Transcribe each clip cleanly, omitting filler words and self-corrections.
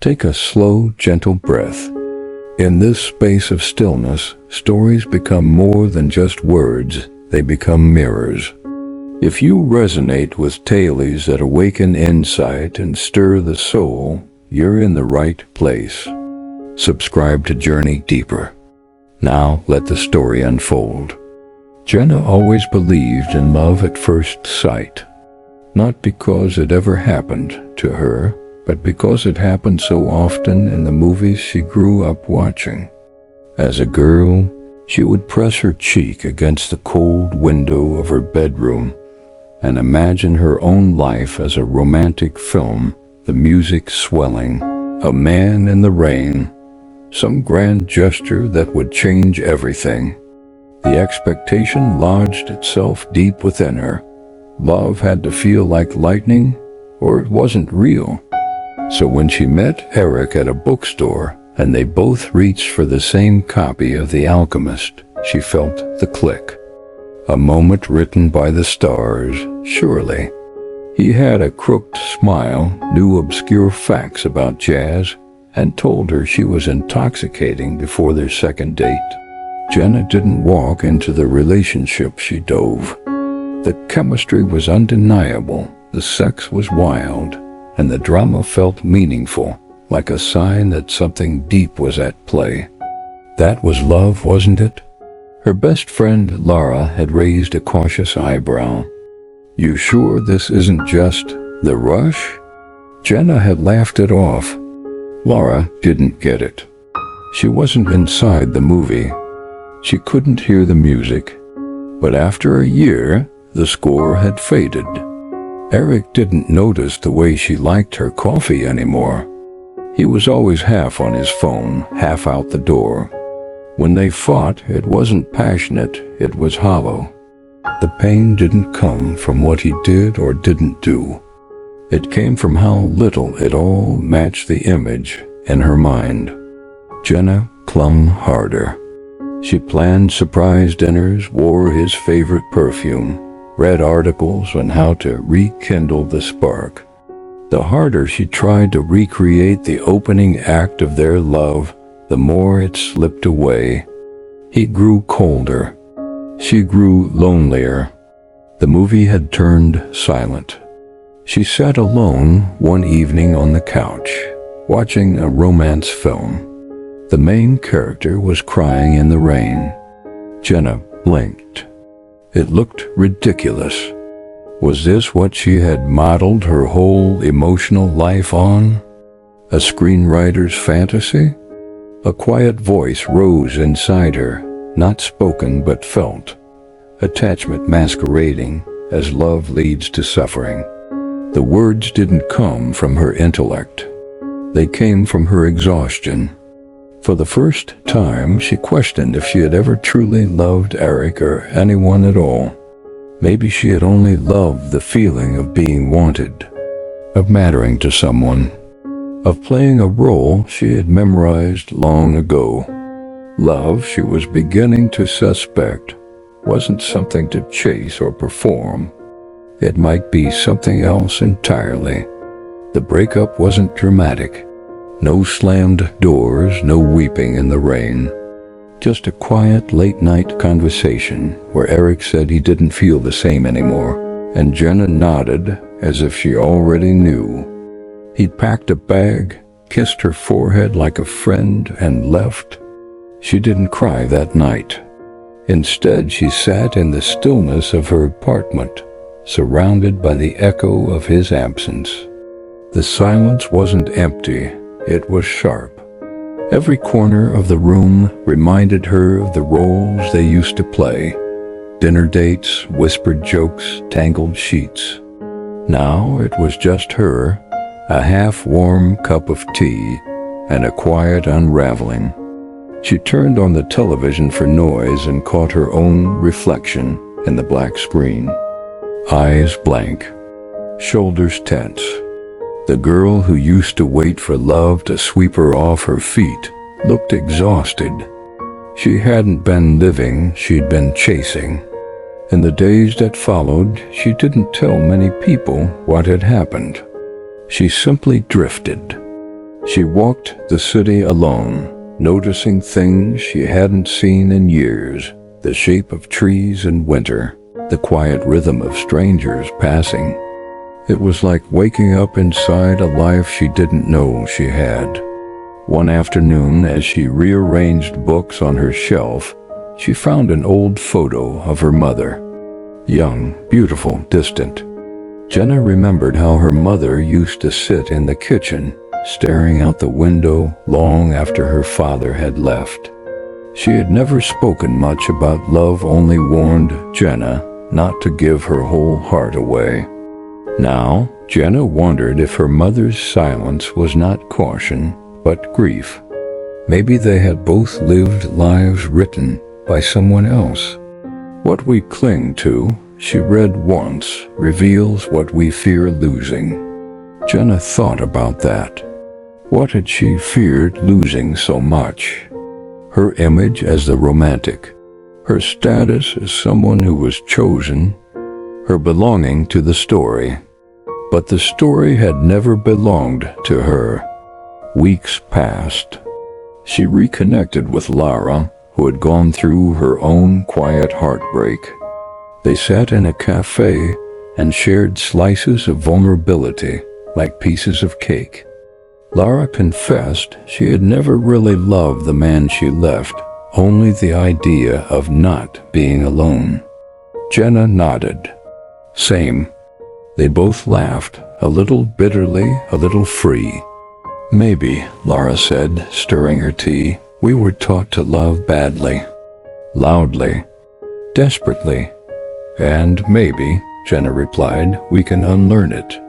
Take a slow, gentle breath. In this space of stillness, stories become more than just words, they become mirrors. If you resonate with tales that awaken insight and stir the soul, you're in the right place. Subscribe to Journey Deeper. Now let the story unfold. Jenna always believed in love at first sight, not because it ever happened to her, but because it happened so often in the movies she grew up watching. As a girl, she would press her cheek against the cold window of her bedroom and imagine her own life as a romantic film, the music swelling, a man in the rain, some grand gesture that would change everything. The expectation lodged itself deep within her. Love had to feel like lightning, or it wasn't real. So when she met Eric at a bookstore and they both reached for the same copy of The Alchemist, she felt the click. A moment written by the stars, surely. He had a crooked smile, knew obscure facts about jazz, and told her she was intoxicating before their second date. Jenna didn't walk into the relationship, she dove. The chemistry was undeniable, the sex was wild, and the drama felt meaningful, like a sign that something deep was at play. That was love, wasn't it? Her best friend Laura had raised a cautious eyebrow. You sure this isn't just the rush? Jenna had laughed it off. Laura didn't get it. She wasn't inside the movie. She couldn't hear the music. But after a year, the score had faded. Eric didn't notice the way she liked her coffee anymore. He was always half on his phone, half out the door. When they fought, it wasn't passionate, it was hollow. The pain didn't come from what he did or didn't do. It came from how little it all matched the image in her mind. Jenna clung harder. She planned surprise dinners, wore his favorite perfume, read articles on how to rekindle the spark. The harder she tried to recreate the opening act of their love, the more it slipped away. He grew colder. She grew lonelier. The movie had turned silent. She sat alone one evening on the couch, watching a romance film. The main character was crying in the rain. Jenna blinked. It looked ridiculous. Was this what she had modeled her whole emotional life on? A screenwriter's fantasy? A quiet voice rose inside her, not spoken but felt. Attachment masquerading as love leads to suffering. The words didn't come from her intellect. They came from her exhaustion. For the first time, she questioned if she had ever truly loved Eric or anyone at all. Maybe she had only loved the feeling of being wanted, of mattering to someone, of playing a role she had memorized long ago. Love, she was beginning to suspect, wasn't something to chase or perform. It might be something else entirely. The breakup wasn't dramatic. No slammed doors, no weeping in the rain. Just a quiet late-night conversation where Eric said he didn't feel the same anymore, and Jenna nodded as if she already knew. He'd packed a bag, kissed her forehead like a friend, and left. She didn't cry that night. Instead, she sat in the stillness of her apartment, surrounded by the echo of his absence. The silence wasn't empty. It was sharp. Every corner of the room reminded her of the roles they used to play. Dinner dates, whispered jokes, tangled sheets. Now it was just her, a half-warm cup of tea, and a quiet unraveling. She turned on the television for noise and caught her own reflection in the black screen. Eyes blank, shoulders tense. The girl who used to wait for love to sweep her off her feet looked exhausted. She hadn't been living, she'd been chasing. In the days that followed, she didn't tell many people what had happened. She simply drifted. She walked the city alone, noticing things she hadn't seen in years, the shape of trees in winter, the quiet rhythm of strangers passing. It was like waking up inside a life she didn't know she had. One afternoon, as she rearranged books on her shelf, she found an old photo of her mother. Young, beautiful, distant. Jenna remembered how her mother used to sit in the kitchen, staring out the window long after her father had left. She had never spoken much about love, only warned Jenna not to give her whole heart away. Now, Jenna wondered if her mother's silence was not caution, but grief. Maybe they had both lived lives written by someone else. What we cling to, she read once, reveals what we fear losing. Jenna thought about that. What had she feared losing so much? Her image as the romantic, her status as someone who was chosen, her belonging to the story. But the story had never belonged to her. Weeks passed. She reconnected with Lara, who had gone through her own quiet heartbreak. They sat in a cafe and shared slices of vulnerability like pieces of cake. Lara confessed she had never really loved the man she left, only the idea of not being alone. Jenna nodded. Same. They both laughed, a little bitterly, a little free. Maybe, Lara said, stirring her tea, we were taught to love badly, loudly, desperately. And maybe, Jenna replied, we can unlearn it.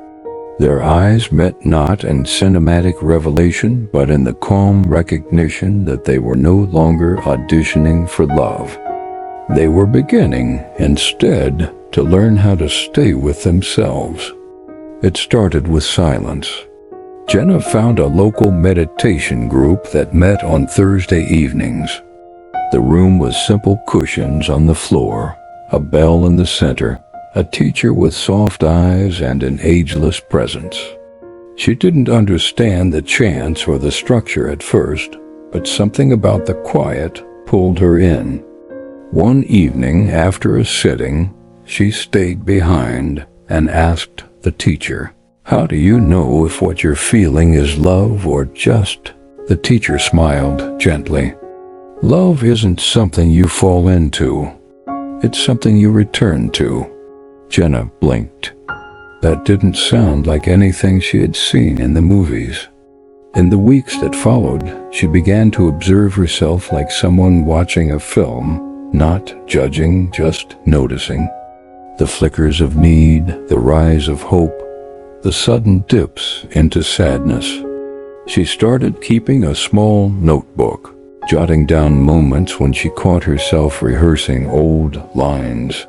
Their eyes met not in cinematic revelation, but in the calm recognition that they were no longer auditioning for love. They were beginning, instead, to learn how to stay with themselves. It started with silence. Jenna found a local meditation group that met on Thursday evenings. The room was simple cushions on the floor, a bell in the center, a teacher with soft eyes and an ageless presence. She didn't understand the chants or the structure at first, but something about the quiet pulled her in. One evening after a sitting, she stayed behind and asked the teacher, "How do you know if what you're feeling is love or just?" The teacher smiled gently. "Love isn't something you fall into. It's something you return to." Jenna blinked. That didn't sound like anything she had seen in the movies. In the weeks that followed, she began to observe herself like someone watching a film, not judging, just noticing. The flickers of need, the rise of hope, the sudden dips into sadness. She started keeping a small notebook, jotting down moments when she caught herself rehearsing old lines.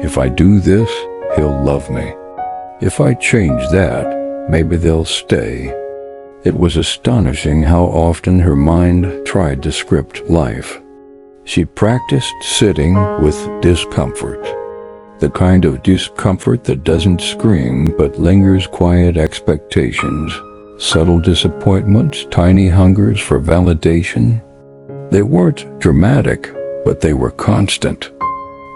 "If I do this, he'll love me. If I change that, maybe they'll stay." It was astonishing how often her mind tried to script life. She practiced sitting with discomfort. The kind of discomfort that doesn't scream but lingers, quiet expectations, subtle disappointments, tiny hungers for validation. They weren't dramatic, but they were constant.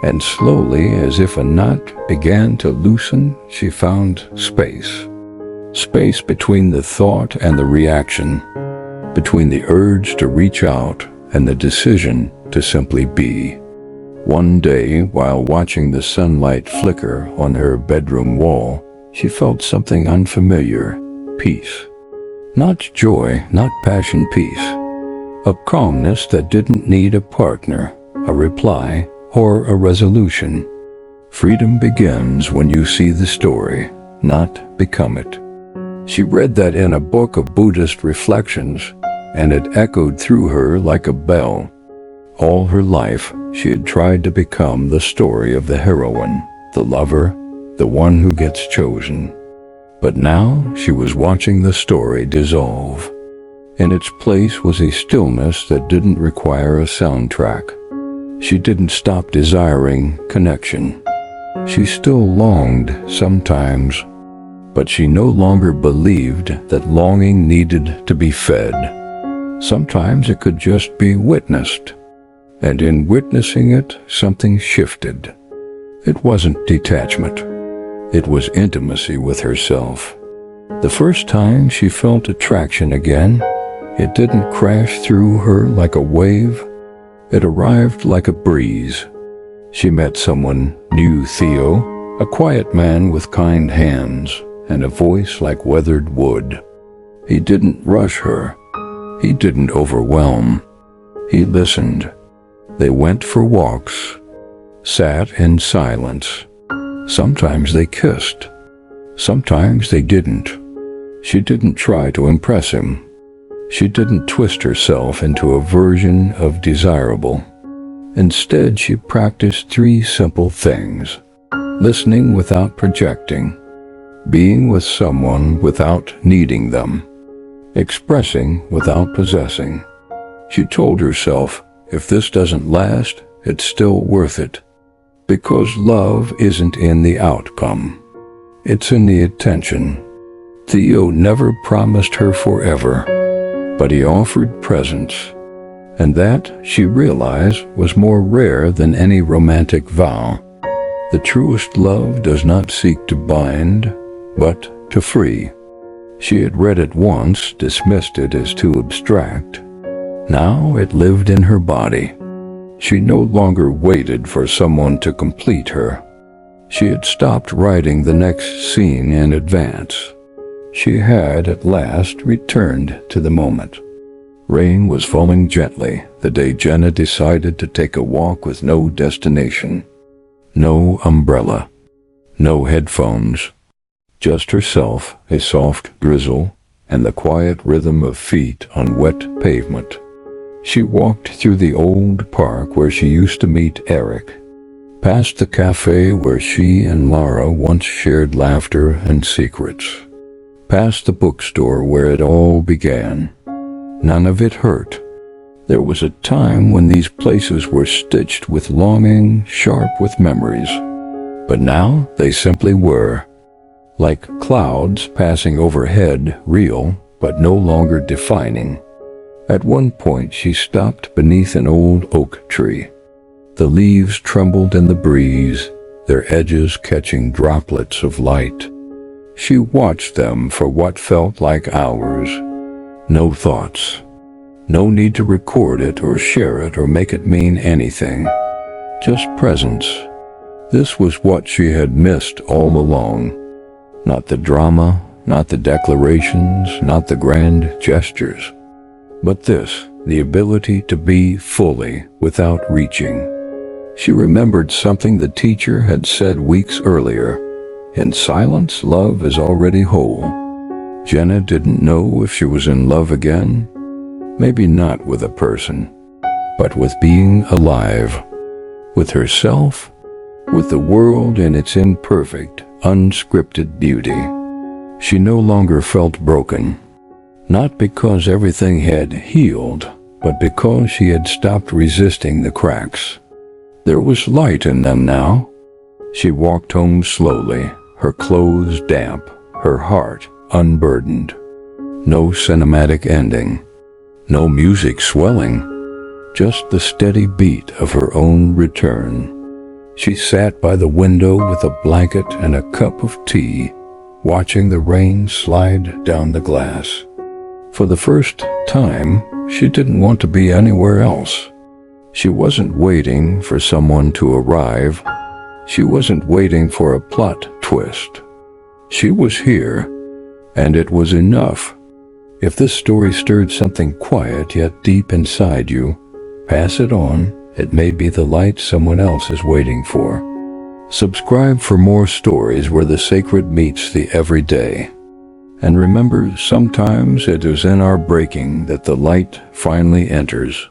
And slowly, as if a knot began to loosen, she found space. Space between the thought and the reaction, between the urge to reach out and the decision to simply be. One day, while watching the sunlight flicker on her bedroom wall, she felt something unfamiliar, peace. Not joy, not passion, peace. A calmness that didn't need a partner, a reply, or a resolution. Freedom begins when you see the story, not become it. She read that in a book of Buddhist reflections, and it echoed through her like a bell. All her life, she had tried to become the story of the heroine, the lover, the one who gets chosen. But now she was watching the story dissolve. In its place was a stillness that didn't require a soundtrack. She didn't stop desiring connection. She still longed sometimes, But she no longer believed that longing needed to be fed. Sometimes it could just be witnessed, and in witnessing it, something shifted. It wasn't detachment. It was intimacy with herself. The first time she felt attraction again, it didn't crash through her like a wave. It arrived like a breeze. She met someone new, Theo, a quiet man with kind hands and a voice like weathered wood. He didn't rush her. He didn't overwhelm. He listened. They went for walks, sat in silence. Sometimes they kissed. Sometimes they didn't. She didn't try to impress him. She didn't twist herself into a version of desirable. Instead, she practiced 3 simple things: listening without projecting, being with someone without needing them, expressing without possessing. She told herself, if this doesn't last, it's still worth it. Because love isn't in the outcome. It's in the attention. Theo never promised her forever, but he offered presence. And that, she realized, was more rare than any romantic vow. The truest love does not seek to bind, but to free. She had read it once, dismissed it as too abstract. Now it lived in her body. She no longer waited for someone to complete her. She had stopped writing the next scene in advance. She had at last returned to the moment. Rain was falling gently the day Jenna decided to take a walk with no destination. No umbrella. No headphones. Just herself, a soft drizzle, and the quiet rhythm of feet on wet pavement. She walked through the old park where she used to meet Eric, past the cafe where she and Lara once shared laughter and secrets, past the bookstore where it all began. None of it hurt. There was a time when these places were stitched with longing, sharp with memories. But now they simply were. Like clouds passing overhead, real, but no longer defining. At one point she stopped beneath an old oak tree. The leaves trembled in the breeze, their edges catching droplets of light. She watched them for what felt like hours. No thoughts. No need to record it or share it or make it mean anything. Just presence. This was what she had missed all along. Not the drama, not the declarations, not the grand gestures. But this, the ability to be fully without reaching. She remembered something the teacher had said weeks earlier. In silence, love is already whole. Jenna didn't know if she was in love again. Maybe not with a person, but with being alive. With herself, with the world in its imperfect, unscripted beauty. She no longer felt broken. Not because everything had healed, but because she had stopped resisting the cracks. There was light in them now. She walked home slowly, her clothes damp, her heart unburdened. No cinematic ending. No music swelling. Just the steady beat of her own return. She sat by the window with a blanket and a cup of tea, watching the rain slide down the glass. For the first time, she didn't want to be anywhere else. She wasn't waiting for someone to arrive. She wasn't waiting for a plot twist. She was here, and it was enough. If this story stirred something quiet yet deep inside you, pass it on. It may be the light someone else is waiting for. Subscribe for more stories where the sacred meets the everyday. And remember, sometimes it is in our breaking that the light finally enters.